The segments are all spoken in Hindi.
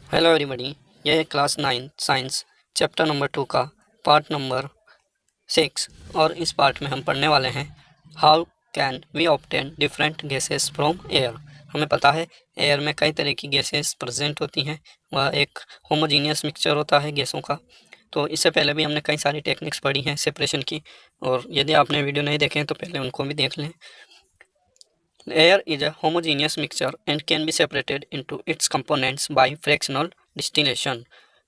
हेलो एवरीबॉडी, यह है क्लास 9 साइंस चैप्टर नंबर 2 का पार्ट नंबर 6 और इस पार्ट में हम पढ़ने वाले हैं how can we obtain different gases from air. हमें पता है एयर में कई तरह की गैसेस प्रेजेंट होती हैं। वह एक होमोजीनियस मिक्सचर होता है गैसों का। तो इससे पहले भी हमने कई सारी टेक्निक्स पढ़ी हैं सेपरेशन की, और यदि आपने वीडियो नहीं देखे हैं तो पहले उनको भी देख लें। Air is a homogeneous mixture and can be separated into its components by fractional distillation.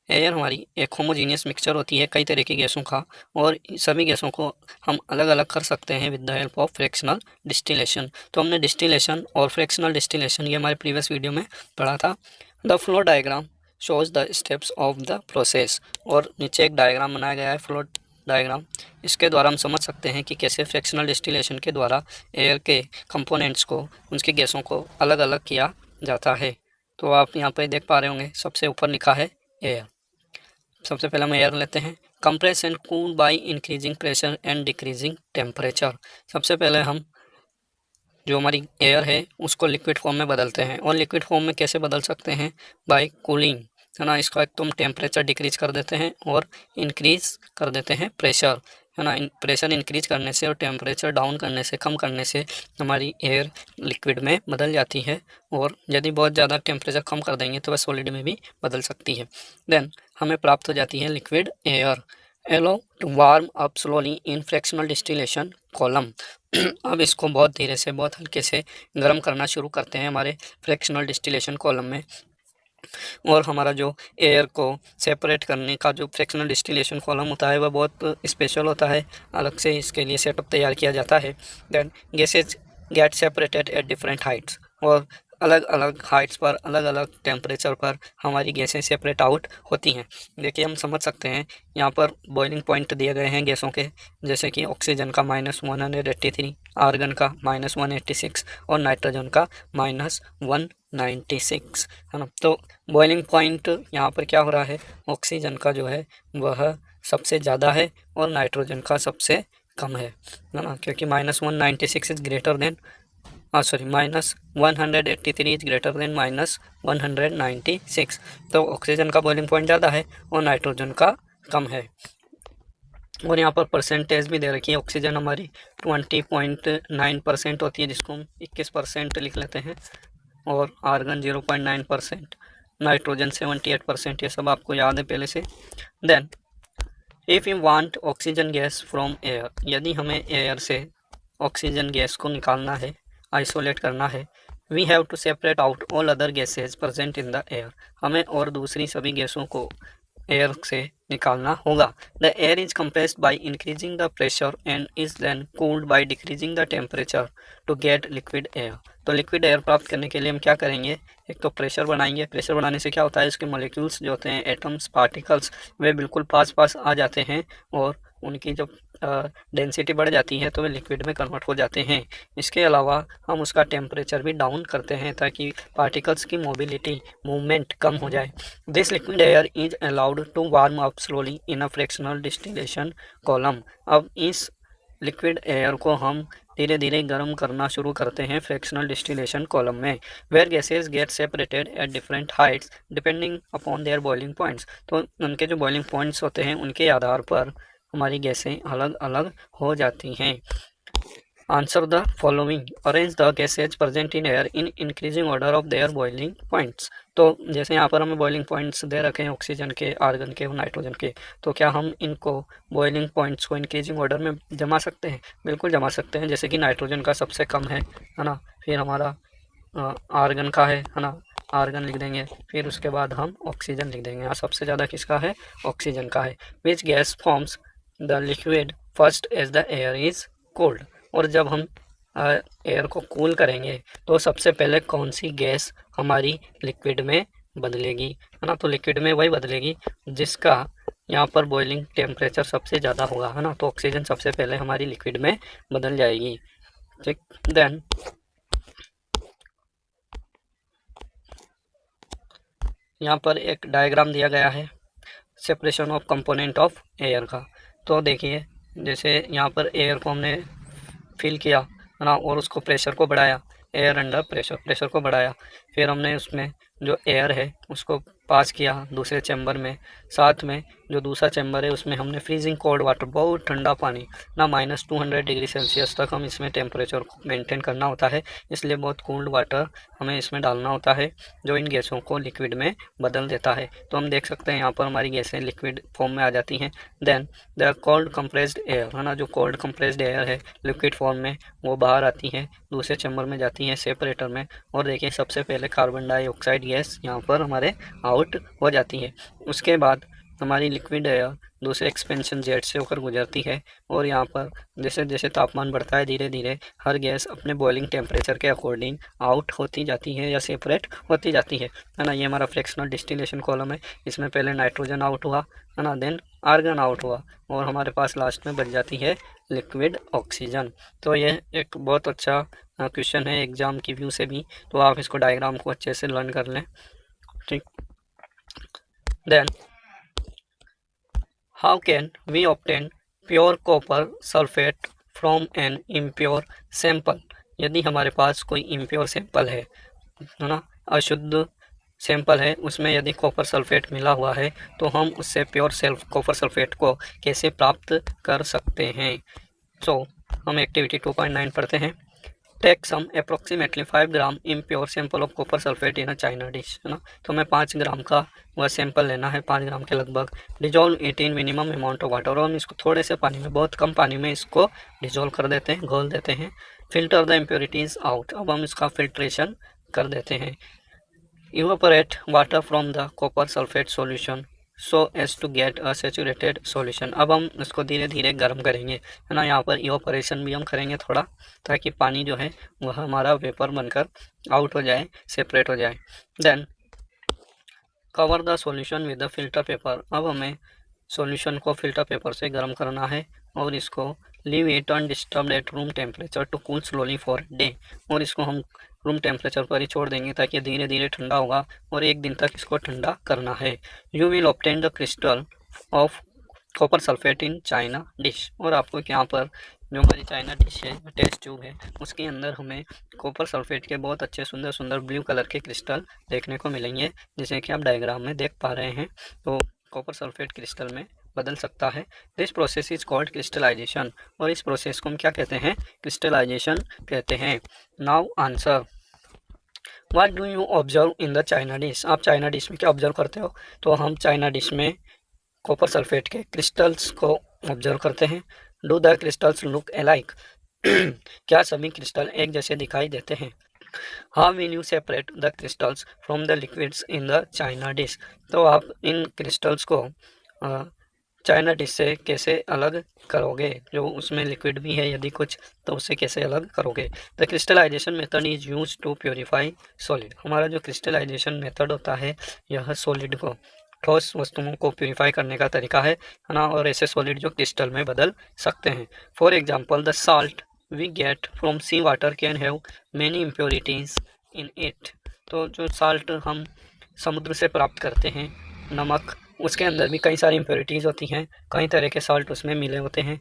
Air हमारी एक होमोजीनियस मिक्सचर होती है कई तरह की गैसों का, और सभी गैसों को हम अलग अलग कर सकते हैं with the help of fractional distillation. तो हमने डिस्टिलेशन और फ्रैक्शनल डिस्टिलेशन ये हमारे प्रीवियस वीडियो में पढ़ा था। The flow diagram shows the steps of the process, और नीचे एक डायग्राम बनाया गया है फ्लो डायग्राम। इसके द्वारा हम समझ सकते हैं कि कैसे फ्रैक्शनल डिस्टिलेशन के द्वारा एयर के कंपोनेंट्स को, उनकी गैसों को अलग अलग किया जाता है। तो आप यहाँ पर देख पा रहे होंगे सबसे ऊपर लिखा है एयर। सबसे पहले हम एयर लेते हैं। Compress and cool by increasing pressure and decreasing temperature. सबसे पहले हम जो हमारी एयर है उसको लिक्विड फॉर्म में बदलते हैं, और लिक्विड फॉर्म में कैसे बदल सकते हैं? बाय कूलिंग, है ना। इसका एक तुम टेम्परेचर डिक्रीज कर देते हैं और इंक्रीज कर देते हैं प्रेशर, है ना। प्रेशर इंक्रीज करने से और टेम्परेचर डाउन करने से, कम करने से हमारी एयर लिक्विड में बदल जाती है, और यदि बहुत ज़्यादा टेम्परेचर कम कर देंगे तो वह सॉलिड में भी बदल सकती है। देन हमें प्राप्त हो जाती है liquid air. Allow to warm up slowly in fractional distillation column. अब इसको बहुत धीरे से, बहुत हल्के से गर्म करना शुरू करते हैं हमारे फ्रैक्शनल डिस्टिलेशन कॉलम में। और हमारा जो एयर को सेपरेट करने का जो फ्रैक्शनल डिस्टिलेशन कॉलम होता है वह बहुत स्पेशल होता है, अलग से इसके लिए सेटअप तैयार किया जाता है। Then gases get separated at different heights, और अलग अलग हाइट्स पर, अलग अलग टेम्परेचर पर हमारी गैसें सेपरेट आउट होती हैं। देखिए हम समझ सकते हैं यहाँ पर बॉइलिंग पॉइंट दिए गए हैं गैसों के, जैसे कि ऑक्सीजन का -183, आर्गन का -186 और नाइट्रोजन का -196, है ना। तो बॉइलिंग पॉइंट यहाँ पर क्या हो रहा है? ऑक्सीजन का जो है वह सबसे ज़्यादा है और नाइट्रोजन का सबसे कम है ना, क्योंकि -196 is greater than -183 is greater than -196। तो ऑक्सीजन का बॉइलिंग पॉइंट ज़्यादा है और नाइट्रोजन का कम है। और यहाँ पर परसेंटेज भी दे रखी है। ऑक्सीजन हमारी 20.9% होती है, जिसको हम 21% लिख लेते हैं, और आर्गन 0.9%, नाइट्रोजन 78%। ये सब आपको याद है पहले से। Then if you want oxygen gas from air, यदि हमें एयर से ऑक्सीजन गैस को निकालना है, आइसोलेट करना है, we have to separate out all other gases present in the air. हमें और दूसरी सभी गैसों को एयर से निकालना होगा। The air is compressed by increasing the pressure and is then cooled by decreasing the temperature to get liquid air. तो लिक्विड एयर प्राप्त करने के लिए हम क्या करेंगे? एक तो प्रेशर बढ़ाएंगे। प्रेशर बढ़ाने से क्या होता है? इसके मॉलिक्यूल्स जो होते हैं, एटम्स, पार्टिकल्स, वे बिल्कुल पास पास आ जाते हैं, और उनकी जब डेंसिटी बढ़ जाती है तो वे लिक्विड में कन्वर्ट हो जाते हैं। इसके अलावा हम उसका टेम्परेचर भी डाउन करते हैं ताकि पार्टिकल्स की मोबिलिटी, मूवमेंट कम हो जाए। This liquid air is allowed to warm up slowly in a fractional distillation column. अब इस लिक्विड एयर को हम धीरे धीरे गर्म करना शुरू करते हैं फ्रैक्शनल डिस्टिलेशन कॉलम में, where gases get separated at different heights depending upon their boiling points. तो उनके जो बॉइलिंग पॉइंट्स होते हैं उनके आधार पर हमारी गैसें अलग अलग हो जाती हैं। Answer the following, arrange the gases present in air in increasing order of their boiling points. तो जैसे यहाँ पर हमें बॉइलिंग पॉइंट्स दे रखे हैं ऑक्सीजन के, आर्गन के और नाइट्रोजन के, तो क्या हम इनको बॉइलिंग पॉइंट्स को इंक्रीजिंग ऑर्डर में जमा सकते हैं? बिल्कुल जमा सकते हैं। जैसे कि नाइट्रोजन का सबसे कम है ना, फिर हमारा आर्गन का है ना, आर्गन लिख देंगे, फिर उसके बाद हम ऑक्सीजन लिख देंगे। यहाँ सबसे ज़्यादा किसका है? ऑक्सीजन का है। Which gas forms the liquid first as the air is cold. और जब हम एयर को कूल करेंगे तो सबसे पहले कौन सी गैस हमारी लिक्विड में बदलेगी, है ना। तो लिक्विड में वही बदलेगी जिसका यहाँ पर बॉइलिंग टेम्परेचर सबसे ज़्यादा होगा, है ना। तो ऑक्सीजन सबसे पहले हमारी लिक्विड में बदल जाएगी, ठीक। देन यहाँ पर एक डायग्राम दिया गया है separation of component of air का। तो देखिए, जैसे यहाँ पर एयर को हमने फिल किया, है ना, और उसको प्रेशर को बढ़ाया, एयर अंडर प्रेशर, प्रेशर को बढ़ाया, फिर हमने उसमें जो एयर है उसको पास किया दूसरे चैम्बर में। साथ में जो दूसरा चैम्बर है उसमें हमने फ्रीजिंग कोल्ड वाटर, बहुत ठंडा पानी ना, -200 डिग्री सेल्सियस तक हम इसमें टेम्परेचर को मेंटेन करना होता है, इसलिए बहुत कोल्ड वाटर हमें इसमें डालना होता है जो इन गैसों को लिक्विड में बदल देता है। तो हम देख सकते हैं यहाँ पर हमारी गैसें लिक्विड फॉर्म में आ जाती हैं। Then the cold compressed air, है ना, जो कोल्ड कंप्रेस्ड एयर है लिक्विड फॉर्म में वो बाहर आती है, दूसरे चैम्बर में जाती है सेपरेटर में, और देखिए सबसे पहले कार्बन डाइऑक्साइड गैस यहाँ पर हमारे आउट हो जाती है। उसके बाद हमारी लिक्विड एयर दूसरे एक्सपेंशन जेट से होकर गुजरती है, और यहाँ पर जैसे जैसे तापमान बढ़ता है धीरे धीरे हर गैस अपने बॉइलिंग टेम्परेचर के अकॉर्डिंग आउट होती जाती है या सेपरेट होती जाती है ना। ये हमारा फ्रैक्शनल डिस्टिलेशन कॉलम है, इसमें पहले नाइट्रोजन आउट हुआ, है ना, देन आर्गन आउट हुआ, और हमारे पास लास्ट में बच जाती है लिक्विड ऑक्सीजन। तो ये एक बहुत अच्छा क्वेश्चन है एग्जाम की व्यू से भी, तो आप इसको डायग्राम को अच्छे से लर्न कर लें, ठीक। Then how can we obtain pure copper sulphate from an impure sample. यदि हमारे पास कोई इम्प्योर सैंपल है ना, अशुद्ध सैंपल है, उसमें यदि कॉपर सल्फेट मिला हुआ है तो हम उससे प्योर कॉपर सल्फेट को कैसे प्राप्त कर सकते हैं। सो हम एक्टिविटी 2.9 पढ़ते हैं। Take some approximately 5 gram impure sample of copper sulphate in a china dish, है ना। तो हमें 5 ग्राम का वह सैंपल लेना है, 5 ग्राम के लगभग। Dissolve it in minimum amount of water, और हम इसको थोड़े से पानी में, बहुत कम पानी में इसको डिजोल्व कर देते हैं, घोल देते हैं। फिल्टर द इम्प्योरिटीज आउट, अब हम इसका फिल्ट्रेशन कर देते हैं। Evaporate water from the copper sulphate solution so as to get a saturated solution, अब हम इसको धीरे धीरे गर्म करेंगे, है ना। यहाँ पर इवापोरेशन भी हम करेंगे थोड़ा, ताकि पानी जो है वह हमारा वेपर बनकर आउट हो जाए, सेपरेट हो जाए। Then cover the solution with the filter paper, अब हमें सॉल्यूशन को फिल्टर पेपर से गर्म करना है, और इसको leave it undisturbed at room temperature to cool slowly for day, और इसको हम रूम टेम्परेचर पर ही छोड़ देंगे ताकि धीरे धीरे ठंडा होगा, और 1 दिन तक इसको ठंडा करना है। You will obtain the crystal of copper sulphate in China dish, और आपको यहाँ पर जो हमारी चाइना डिश है, टेस्ट ट्यूब है, उसके अंदर हमें कॉपर सल्फेट के बहुत अच्छे सुंदर सुंदर ब्लू कलर के क्रिस्टल देखने को मिलेंगे, जैसे कि आप डायग्राम में देख पा रहे हैं। तो कॉपर सल्फेट क्रिस्टल में बदल सकता है। This process is called crystallization, और इस प्रोसेस को हम क्या कहते हैं, क्रिस्टलाइजेशन कहते हैं। Now answer, what do you observe in the China dish, आप चाइना डिश में क्या ऑब्जर्व करते हो। तो हम चाइना डिश में कॉपर सल्फेट के क्रिस्टल्स को ऑब्जर्व करते हैं। Do the crystals look alike, क्या सभी क्रिस्टल एक जैसे दिखाई देते हैं। How will you separate the crystals from the liquids in the China dish, तो आप इन क्रिस्टल्स को चाइना डिश से कैसे अलग करोगे, जो उसमें लिक्विड भी है यदि कुछ, तो उससे कैसे अलग करोगे। The crystallization method is use to purify solid, हमारा जो क्रिस्टलाइजेशन मेथड होता है यह सॉलिड को, ठोस वस्तुओं को प्योरीफाई करने का तरीका है ना, और ऐसे सॉलिड जो क्रिस्टल में बदल सकते हैं। For example the salt we get from sea water can have many impurities in it, तो जो साल्ट हम समुद्र से प्राप्त करते हैं, नमक, उसके अंदर भी कई सारी इम्प्योरिटीज़ होती हैं, कई तरह के साल्ट उसमें मिले होते हैं।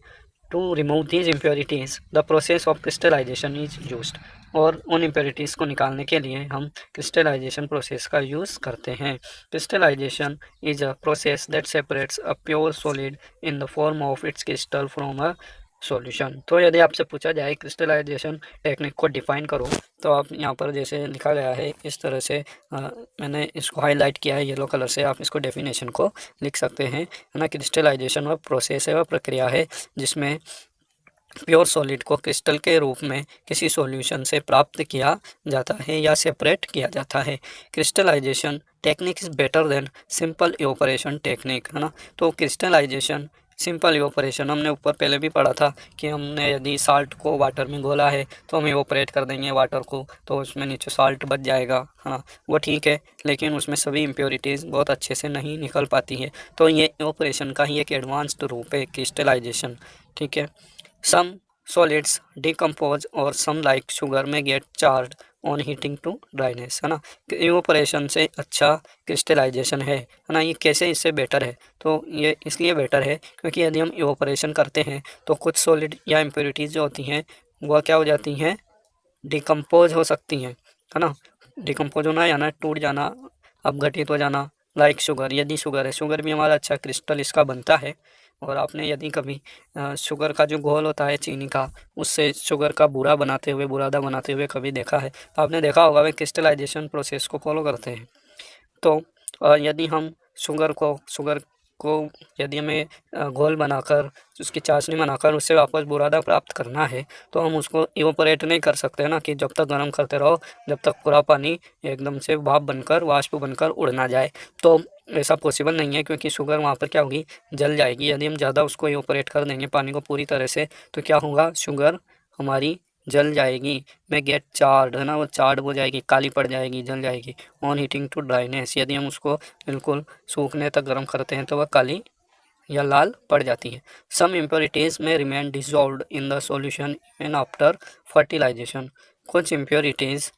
To remove these impurities the process of crystallization is used, और उन इम्प्योरिटीज़ को निकालने के लिए हम क्रिस्टलाइजेशन प्रोसेस का यूज़ करते हैं। Crystallization is a process that separates a pure solid in the form of its crystal from a solution. तो यदि आपसे पूछा जाए क्रिस्टलाइजेशन टेक्निक को डिफाइन करो, तो आप यहाँ पर जैसे लिखा गया है इस तरह से, मैंने इसको हाईलाइट किया है येलो कलर से, आप इसको डेफिनेशन को लिख सकते हैं, है ना। क्रिस्टलाइजेशन वह प्रोसेस है, वह प्रक्रिया है जिसमें प्योर सॉलिड को क्रिस्टल के रूप में किसी सॉल्यूशन से प्राप्त किया जाता है या सेपरेट किया जाता है। Crystallization technique is better than simple evaporation technique, है ना। तो क्रिस्टलाइजेशन सिंपल इवोपरेशन हमने ऊपर पहले भी पढ़ा था कि हमने यदि साल्ट को वाटर में घोला है तो हम इवोपरेट कर देंगे वाटर को, तो उसमें नीचे साल्ट बच जाएगा, है ना, वो ठीक है, लेकिन उसमें सभी इम्प्योरिटीज़ बहुत अच्छे से नहीं निकल पाती है। तो ये इवोपरेशन का ही एक एडवांस्ड रूप है क्रिस्टलाइजेशन, ठीक है। Some solids decompose और some like sugar may get charred on heating to dryness, है ना। इवोपरेशन से अच्छा क्रिस्टलाइजेशन है ना। ये कैसे इससे बेटर है, तो ये इसलिए बेटर है क्योंकि यदि हम इवोपरेशन करते हैं तो कुछ सॉलिड या इम्प्योरिटीज़ जो होती हैं वह क्या हो जाती हैं, डिकम्पोज हो सकती हैं, है ना। डिकम्पोज होना यानी टूट जाना, अपघटित हो जाना, लाइक शुगर, यदि शुगर है, शुगर भी हमारा अच्छा क्रिस्टल इसका बनता है। और आपने यदि कभी शुगर का जो घोल होता है चीनी का, उससे शुगर का बूरा बनाते हुए, बुरादा बनाते हुए कभी देखा है तो आपने देखा होगा वे क्रिस्टलाइजेशन प्रोसेस को फॉलो करते हैं। तो यदि हम शुगर को यदि हमें घोल बनाकर उसकी चाशनी बनाकर उससे वापस बुरादा प्राप्त करना है तो हम उसको इवोपरेट नहीं कर सकते ना, कि जब तक गर्म करते रहो जब तक पूरा पानी एकदम से भाप बनकर, वाष्प बनकर उड़ ना जाए। तो ऐसा पॉसिबल नहीं है, क्योंकि शुगर वहाँ पर क्या होगी, जल जाएगी। यदि हम ज़्यादा उसको इवोपरेट कर देंगे पानी को पूरी तरह से, तो क्या होगा, शुगर हमारी जल जाएगी, में गेट चार्ड, है ना, वो चार्ड हो जाएगी, काली पड़ जाएगी, जल जाएगी। ऑन हीटिंग टू ड्राइनेस, यदि हम उसको बिल्कुल सूखने तक गर्म करते हैं तो वह काली या लाल पड़ जाती है। Some impurities may remain dissolved in the solution even after fertilization, कुछ इम्प्योरिटीज़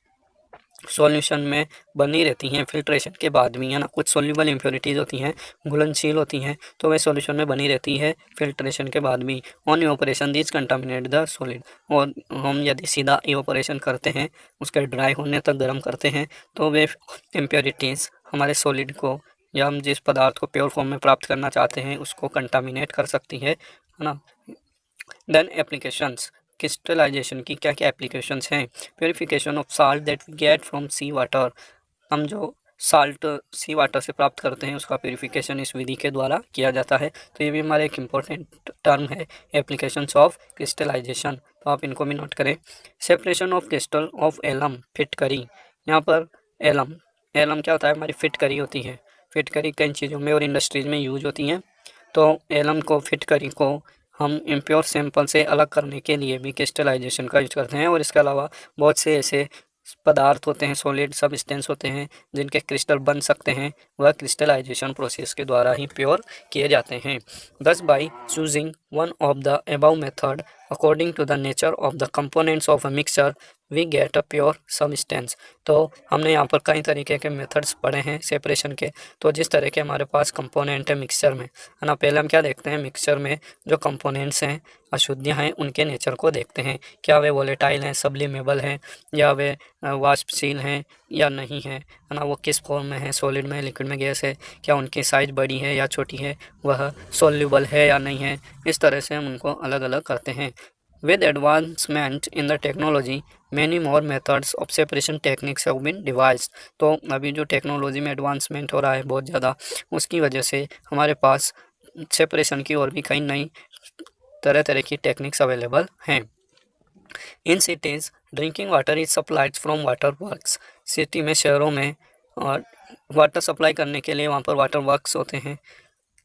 सॉल्यूशन में बनी रहती हैं फिल्ट्रेशन के बाद भी, है ना। कुछ सोल्यूबल इम्प्योरिटीज़ होती हैं, घुलनशील होती हैं, तो वे सॉल्यूशन में बनी रहती है फिल्ट्रेशन के बाद भी। On evaporation this contaminate the solid, और हम यदि सीधा इवोपरेशन करते हैं, उसके ड्राई होने तक गर्म करते हैं, तो वे इम्प्योरिटीज़ हमारे सॉलिड को, या हम जिस पदार्थ को प्योर फॉर्म में प्राप्त करना चाहते हैं उसको कंटामिनेट कर सकती है ना। देन एप्लीकेशंस, क्रिस्टलाइजेशन की क्या क्या एप्लीकेशंस हैं। Purification of salt that we get from sea water, हम जो साल्ट सी वाटर से प्राप्त करते हैं उसका प्योरीफिकेशन इस विधि के द्वारा किया जाता है। तो ये भी हमारा एक इम्पॉर्टेंट टर्म है, एप्लीकेशंस ऑफ क्रिस्टलाइजेशन, तो आप इनको भी नोट करें। Separation of crystal of alum, फिटकरी, यहाँ पर एलम, एलम क्या होता है, हमारी फिटकरी होती है। फिटकरी कई चीज़ों में और इंडस्ट्रीज में यूज होती हैं। तो एलम को, फिटकरी को हम इम्प्योर सैंपल से अलग करने के लिए भी क्रिस्टलाइजेशन का यूज करते हैं। और इसके अलावा बहुत से ऐसे पदार्थ होते हैं, सॉलिड सब्सटेंस होते हैं जिनके क्रिस्टल बन सकते हैं, वह क्रिस्टलाइजेशन प्रोसेस के द्वारा ही प्योर किए जाते हैं। Thus by choosing one of the above method according to the nature of the components of a mixture we get a pure substance. तो हमने यहाँ पर कई तरीके के मेथड्स पढ़े हैं सेपरेशन के। तो जिस तरह के हमारे पास कंपोनेंट है मिक्सचर में, है ना, पहले हम क्या देखते हैं, मिक्सचर में जो कंपोनेंट्स हैं, अशुद्धियाँ हैं, उनके नेचर को देखते हैं। क्या वे वोलेटाइल हैं, सब्लिमेबल हैं, या वे वाष्पशील हैं या नहीं है ना, वो किस फॉर्म में है, सॉलिड में, लिक्विड में, गैस है, क्या उनकी साइज़ बड़ी है या छोटी है, वह सोल्यूबल है या नहीं है। इस तरह से हम उनको अलग अलग करते हैं। With advancement in the technology, many more methods of separation techniques have been devised। तो अभी जो टेक्नोलॉजी में एडवांसमेंट हो रहा है बहुत ज़्यादा, उसकी वजह से हमारे पास सेपरेशन की और भी कई नई तरह तरह की टेक्निक्स अवेलेबल हैं। In cities drinking water is supplied from water works, city में, शहरों में और वाटर सप्लाई करने के लिए वहाँ पर वाटर वर्क्स होते हैं।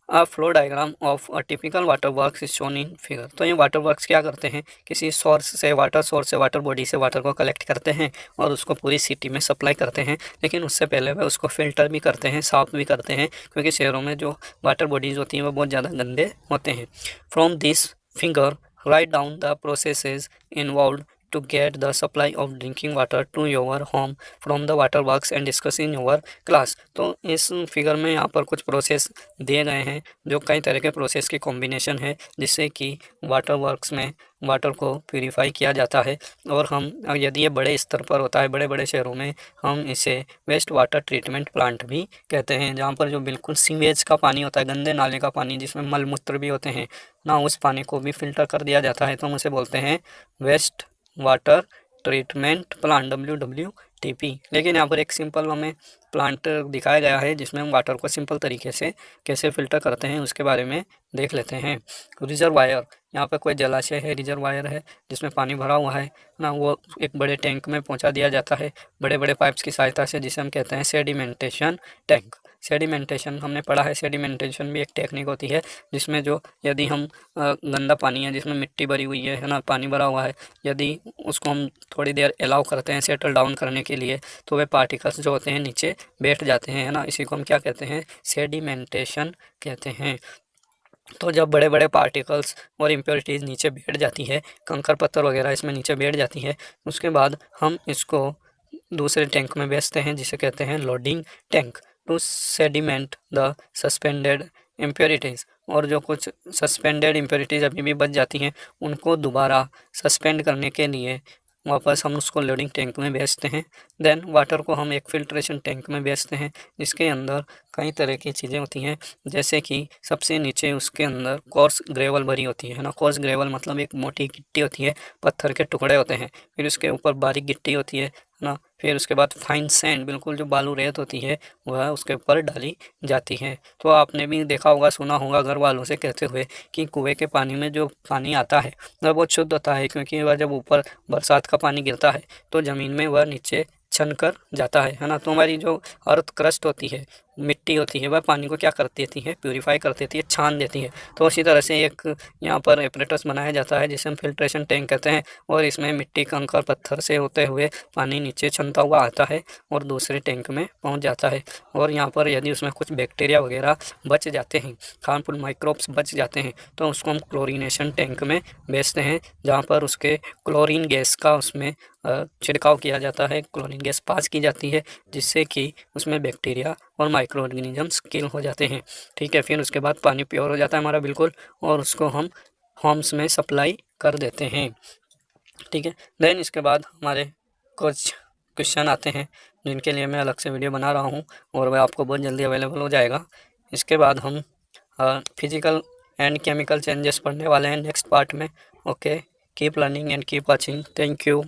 A flow diagram of a typical water works is shown in figure. तो ये वाटर वर्क्स क्या करते हैं, किसी सोर्स से, वाटर बॉडी से वाटर को कलेक्ट करते हैं और उसको पूरी सिटी में सप्लाई करते हैं। लेकिन उससे पहले वह उसको फिल्टर भी करते हैं, साफ़ भी करते हैं, क्योंकि शहरों में जो वाटर बॉडीज़ होती हैं वो बहुत ज़्यादा गंदे होते हैं। From this figure write down the processes involve to get the supply of drinking water to your home from the water works and discuss in your class। तो इस फिगर में यहाँ पर कुछ प्रोसेस दिए गए हैं जो कई तरह के प्रोसेस की कॉम्बिनेशन है, जिससे कि वाटर वर्क्स में वाटर को प्यूरिफाई किया जाता है। और हम, यदि ये बड़े स्तर पर होता है, बड़े बड़े शहरों में, हम इसे वेस्ट वाटर ट्रीटमेंट प्लांट भी कहते हैं, जहाँ पर जो बिल्कुल सीवेज का पानी होता है, गंदे नाले का पानी जिसमें मल मूत्र भी होते हैं ना, उस पानी को भी फिल्टर कर दिया जाता है। तो हम उसे बोलते हैं waste water treatment plant, WWTP। लेकिन यहाँ पर एक सिंपल हमें प्लांट दिखाया गया है जिसमें हम वाटर को सिंपल तरीके से कैसे फ़िल्टर करते हैं उसके बारे में देख लेते हैं। रिजर्वायर, यहाँ पर कोई जलाशय है, रिजर्वायर है जिसमें पानी भरा हुआ है ना, वो एक बड़े टैंक में पहुँचा दिया जाता है बड़े बड़े पाइप्स की सहायता से, जिसे हम कहते हैं सेडिमेंटेशन टैंक। सेडिमेंटेशन हमने पढ़ा है, सेडिमेंटेशन भी एक टेक्निक होती है जिसमें जो, यदि हम गंदा पानी है जिसमें मिट्टी भरी हुई है ना, पानी भरा हुआ है, यदि उसको हम थोड़ी देर अलाउ करते हैं सेटल डाउन करने के लिए, तो वे पार्टिकल्स जो होते हैं नीचे बैठ जाते हैं, है ना। इसी को हम क्या कहते हैं, सेडिमेंटेशन कहते हैं। तो जब बड़े बड़े पार्टिकल्स और इम्प्योरिटीज़ नीचे बैठ जाती है, कंकड़ पत्थर वगैरह इसमें नीचे बैठ जाती है, उसके बाद हम इसको दूसरे टैंक में भेजते हैं जिसे कहते हैं loading tank, to sediment the suspended impurities. और जो कुछ सस्पेंडेड इम्प्योरिटीज़ अभी भी बच जाती हैं उनको दोबारा सस्पेंड करने के लिए वापस हम उसको लोडिंग टैंक में भेजते हैं। देन वाटर को हम एक फिल्ट्रेशन टैंक में भेजते हैं, जिसके अंदर कई तरह की चीज़ें होती हैं, जैसे कि सबसे नीचे उसके अंदर कोर्स ग्रेवल भरी होती है ना। कोर्स ग्रेवल मतलब एक मोटी गिट्टी होती है, पत्थर के टुकड़े होते हैं। फिर उसके ऊपर बारीक गिट्टी होती है ना। फिर उसके बाद फाइन सैंड, बिल्कुल जो बालू रेत होती है, वह उसके ऊपर डाली जाती है। तो आपने भी देखा होगा, सुना होगा घर वालों से कहते हुए कि कुएं के पानी में जो पानी आता है वह बहुत शुद्ध होता है, क्योंकि वह जब ऊपर बरसात का पानी गिरता है तो ज़मीन में वह नीचे छन कर जाता है ना। तो हमारी जो अर्थ क्रस्ट होती है, मिट्टी होती है, वह पानी को क्या कर देती है, प्यूरीफाई कर देती है, छान देती है। तो उसी तरह से एक यहाँ पर एपरेटस बनाया जाता है जिसे हम फिल्ट्रेशन टैंक कहते हैं, और इसमें मिट्टी, कंकड़, पत्थर से होते हुए पानी नीचे छनता हुआ आता है और दूसरे टैंक में पहुँच जाता है। और यहाँ पर यदि उसमें कुछ बैक्टीरिया वगैरह बच जाते हैं, हार्मफुल माइक्रोब्स बच जाते हैं, तो उसको हम क्लोरीनेशन टैंक में भेजते हैं, जहाँ पर उसके क्लोरीन गैस का उसमें छिड़काव किया जाता है, क्लोरीन गैस पास की जाती है, जिससे कि उसमें बैक्टीरिया और माइक्रो ऑर्गेनिजम्स किल हो जाते हैं। ठीक है, फिर उसके बाद पानी प्योर हो जाता है हमारा बिल्कुल, और उसको हम होम्स में सप्लाई कर देते हैं। ठीक है, देन इसके बाद हमारे कुछ क्वेश्चन आते हैं, जिनके लिए मैं अलग से वीडियो बना रहा हूँ, और वह आपको बहुत जल्दी अवेलेबल हो जाएगा। इसके बाद हम फिजिकल एंड केमिकल चेंजेस पढ़ने वाले हैं नेक्स्ट पार्ट में। Okay, keep learning and keep watching. Thank you.